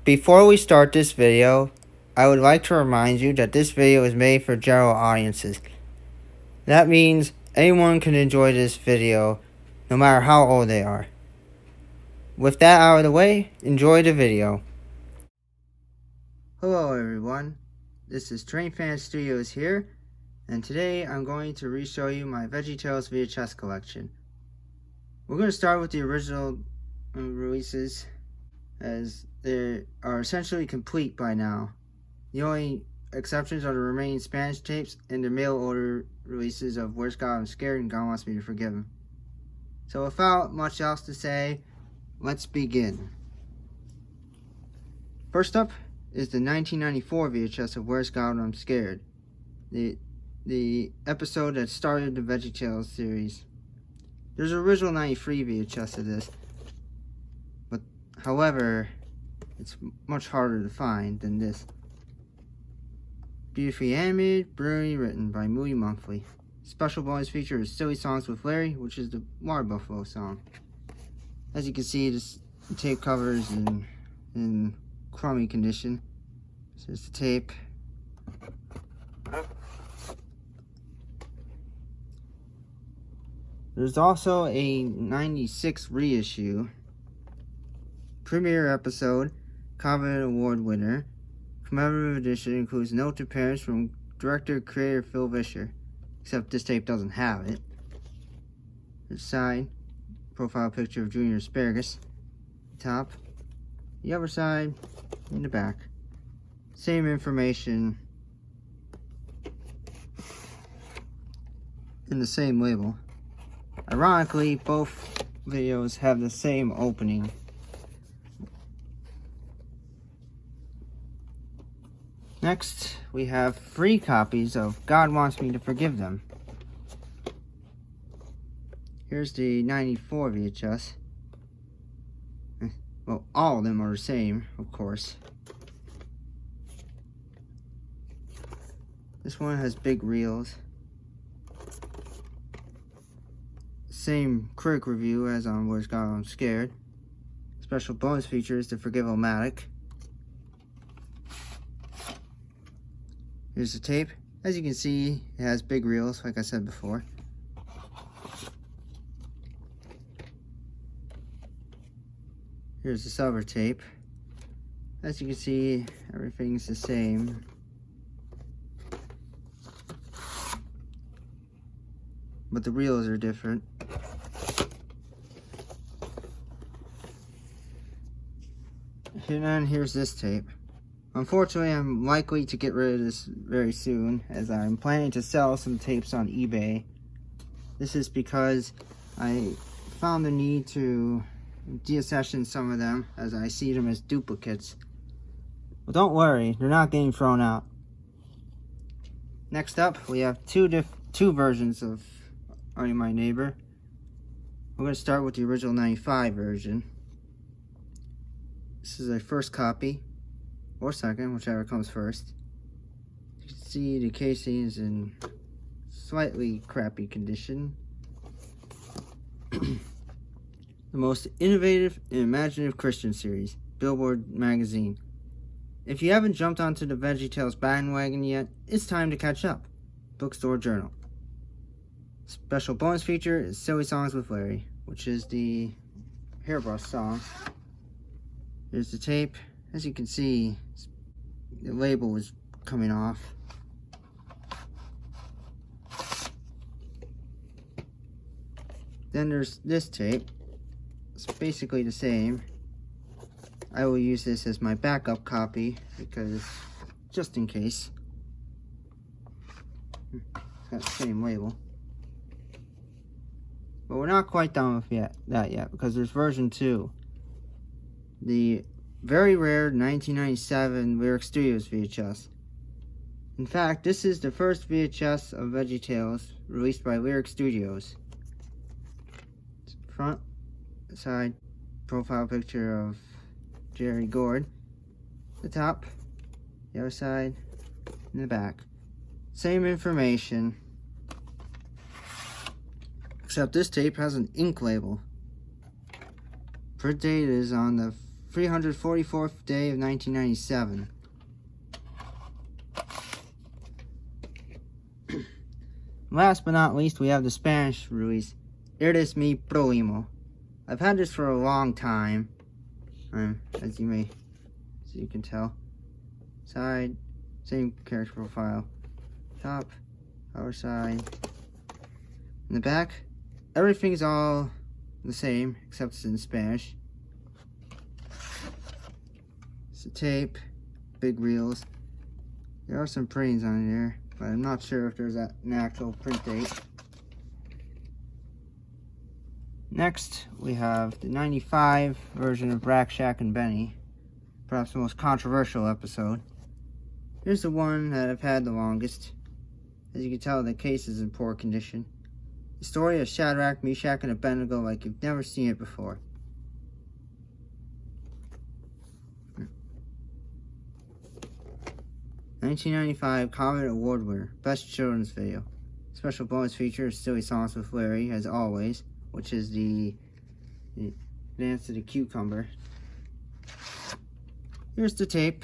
Before we start this video, I would like to remind you that this video is made for general audiences. That means anyone can enjoy this video, no matter how old they are. With that out of the way, enjoy the video. Hello everyone, this is Train Fan Studios here, and today I'm going to re-show you my VeggieTales VHS collection. We're going to start with the original releases, as they are essentially complete by now. The only exceptions are the remaining Spanish tapes and the mail order releases of Where's God I'm Scared and God Wants Me to Forgive Him. So without much else to say, let's begin. First up is the 1994 VHS of Where's God I'm Scared, the episode that started the VeggieTales series. There's an original 93 VHS of this, but however, it's much harder to find than this. Beautifully animated, brilliantly written by Movie Monthly. Special bonus feature is Silly Songs with Larry, which is the Water Buffalo song. As you can see, this tape cover is in crummy condition. So here's the tape. There's also a 96 reissue, premiere episode, Covenant Award winner. Commemorative edition includes note to parents from director-creator Phil Vischer, except this tape doesn't have it. The side, profile picture of Junior Asparagus. Top, the other side, in the back. Same information in the same label. Ironically, both videos have the same opening. Next, we have 3 copies of God Wants Me to Forgive Them. Here's the 94 VHS. Well, all of them are the same, of course. This one has big reels. Same critic review as on Where's God I'm Scared. Special bonus feature is the Forgive-O-Matic. Here's the tape. As you can see, it has big reels, like I said before. Here's the silver tape. As you can see, everything's the same. But the reels are different. And then here's this tape. Unfortunately, I'm likely to get rid of this very soon, as I'm planning to sell some tapes on eBay. This is because I found the need to deaccession some of them, as I see them as duplicates. Well, don't worry, they're not getting thrown out. Next up, we have two versions of Are You My Neighbor. We're going to start with the original 95 version. This is a first copy, or second, whichever comes first. You can see the casing is in slightly crappy condition. The most innovative and imaginative Christian series, Billboard magazine. If you haven't jumped onto the VeggieTales bandwagon yet, it's time to catch up. Bookstore Journal. Special bonus feature is Silly Songs with Larry, which is the hairbrush song. Here's the tape. As you can see, the label is coming off. Then there's this tape. It's basically the same. I will use this as my backup copy, because just in case. It's got the same label. But we're not quite done with that yet, because there's version 2. The very rare 1997 Lyrick Studios VHS. In fact, this is the first VHS of VeggieTales released by Lyrick Studios. Front, side, profile picture of Jerry Gord. The top, the other side, and the back. Same information, except this tape has an ink label. Print date is on the 344th day of 1997. Last but not least, we have the Spanish release, Eres mi primo. I've had this for a long time, as you can tell. Side, same character profile. Top, our side. In the back, everything's all the same, except it's in Spanish. It's a tape, big reels. There are some prints on here, but I'm not sure if there's an actual print date. Next, we have the 95 version of Rack, Shack, and Benny, perhaps the most controversial episode. Here's the one that I've had the longest. As you can tell, the case is in poor condition. The story of Shadrach, Meshach, and Abednego like you've never seen it before. $1995 Comet Award winner, Best Children's Video. Special bonus feature is Silly Songs with Larry, as always, which is the Dance to the Cucumber. Here's the tape.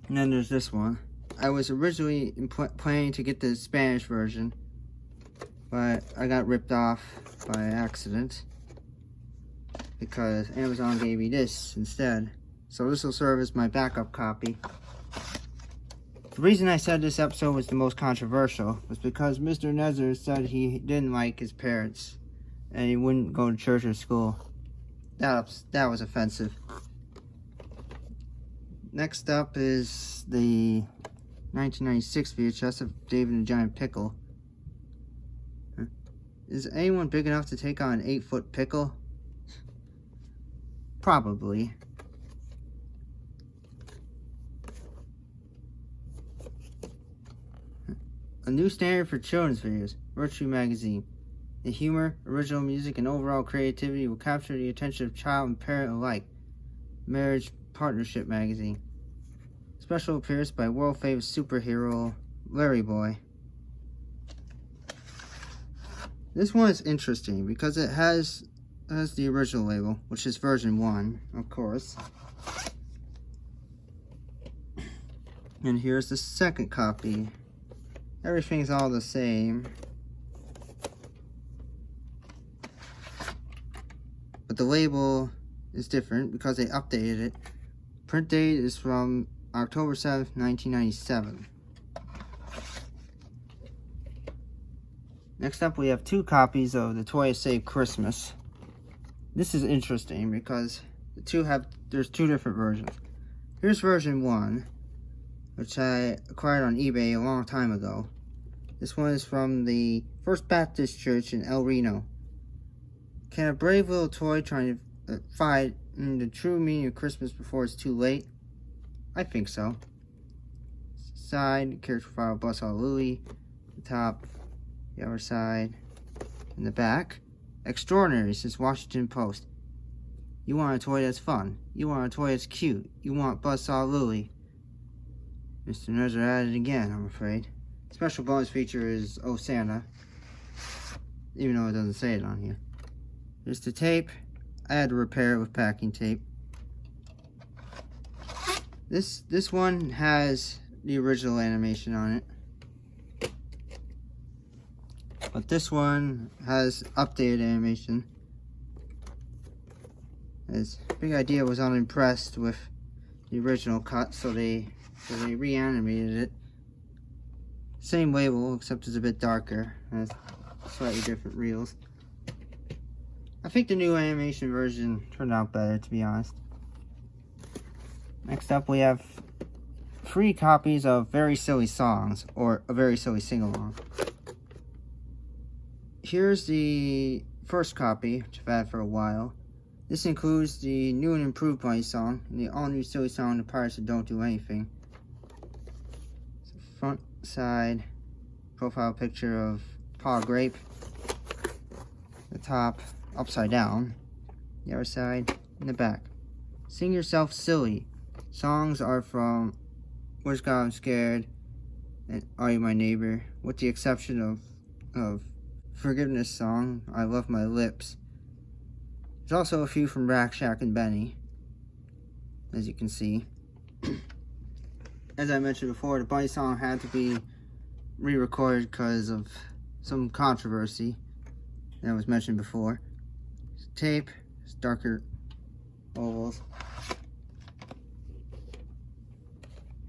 And then there's this one. I was originally planning to get the Spanish version, but I got ripped off by accident because Amazon gave me this instead. So this will serve as my backup copy. The reason I said this episode was the most controversial was because Mr. Nezzer said he didn't like his parents and he wouldn't go to church or school. That was offensive. Next up is the 1996 VHS of David and Giant Pickle. Is anyone big enough to take on an 8-foot pickle? Probably. A new standard for children's videos, Virtue Magazine. The humor, original music, and overall creativity will capture the attention of child and parent alike. Marriage Partnership Magazine. Special appearance by world-famous superhero LarryBoy. This one is interesting because it has the original label, which is version 1, of course. And here's the second copy. Everything's all the same. But the label is different because they updated it. Print date is from October 7th, 1997. Next up, we have 2 copies of the Toy Save Christmas. This is interesting because there's 2 different versions. Here's version 1, which I acquired on eBay a long time ago. This one is from the First Baptist Church in El Reno. Can a brave little toy trying to find the true meaning of Christmas before it's too late? I think so. Side, character file, Buzzsaw Louie. The top, the other side, and the back. Extraordinary, says Washington Post. You want a toy that's fun. You want a toy that's cute. You want Buzzsaw Louie. Mr. Nezzer at it again, I'm afraid. Special bonus feature is Oh Santa, even though it doesn't say it on here. Here's the tape. I had to repair it with packing tape. This one has the original animation on it, but this one has updated animation. As Big Idea was unimpressed with the original cut, so they reanimated it. Same label, except it's a bit darker. Has slightly different reels. I think the new animation version turned out better, to be honest. Next up, we have 3 copies of Very Silly Songs, or A Very Silly Sing-Along. Here's the first copy, which I've had for a while. This includes the new and improved Bunny song, and the all-new silly song, The Pirates That Don't Do Anything. Front, side, profile picture of Paw Grape. The top, upside down. The other side, and the back. Sing Yourself Silly. Songs are from Where's God I'm Scared and Are You My Neighbor, with the exception of Forgiveness song, I Love My Lips. There's also a few from Rack Shack and Benny, as you can see. As I mentioned before, the Bunny song had to be re-recorded because of some controversy that was mentioned before. Tape, it's darker ovals.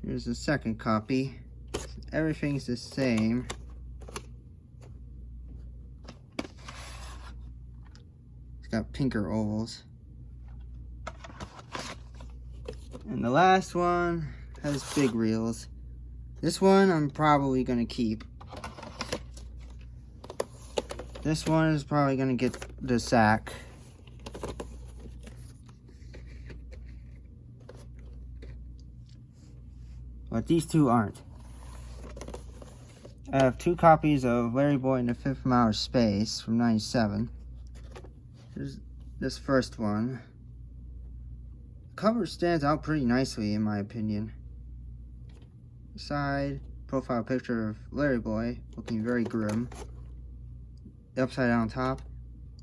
Here's the second copy. Everything's the same. It's got pinker ovals. And the last one has big reels. This one I'm probably gonna keep. This one is probably gonna get the sack. But these two aren't. I have 2 copies of LarryBoy in the Fifth from Outer Space from '97. Here's this first one. The cover stands out pretty nicely in my opinion. Side, profile picture of LarryBoy looking very grim. The upside down top,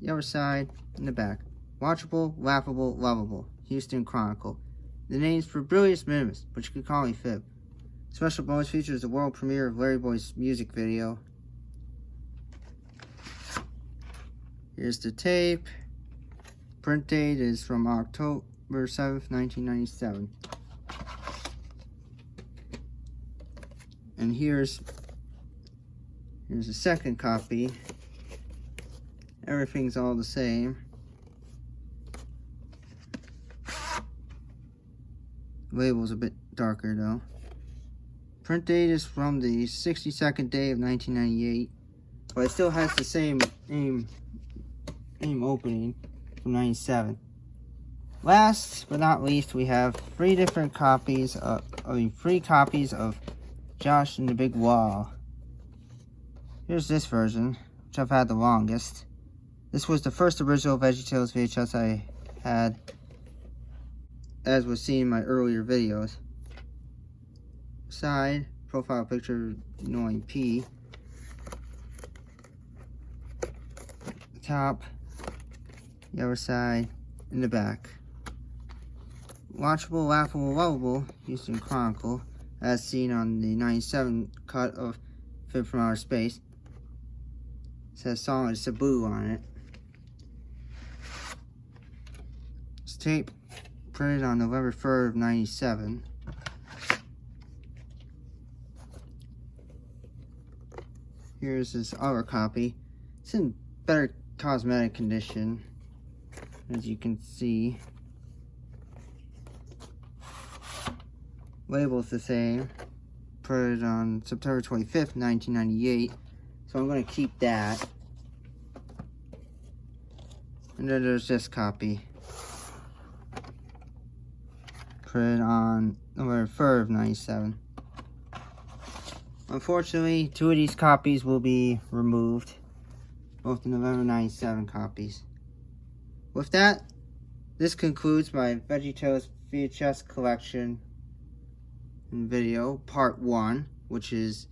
the other side, and the back. Watchable, laughable, lovable. Houston Chronicle. The name's for Brillious Minimus, but you could call me Fib. Special bonus features the world premiere of LarryBoy's music video. Here's the tape. Print date is from October 7th, 1997. And here's the second copy. Everything's all the same. Label's a bit darker though. Print date is from the 62nd day of 1998, but it still has the same aim opening from '97. Last but not least, we have 3 copies of Josh and the Big Wall. Here's this version, which I've had the longest. This was the first original VeggieTales VHS I had, as was seen in my earlier videos. Side, profile picture, annoying P. Top, the other side, and the back. Watchable, laughable, lovable, Houston Chronicle, as seen on the '97 cut of Fib from Outer Space. It says Solid Cebu on it. This tape printed on November 3rd of '97. Here's this other copy. It's in better cosmetic condition, as you can see. Label's the same. Printed on September 25th, 1998. So I'm going to keep that. And then there's this copy. Printed on November 3rd of '97. Unfortunately, 2 of these copies will be removed. Both the November '97 copies. With that, this concludes my VeggieTales VHS collection and video, part 1, which is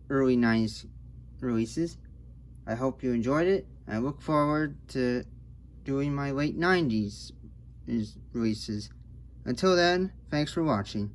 early '90s releases. I hope you enjoyed it. I look forward to doing my late '90s releases. Until then, thanks for watching.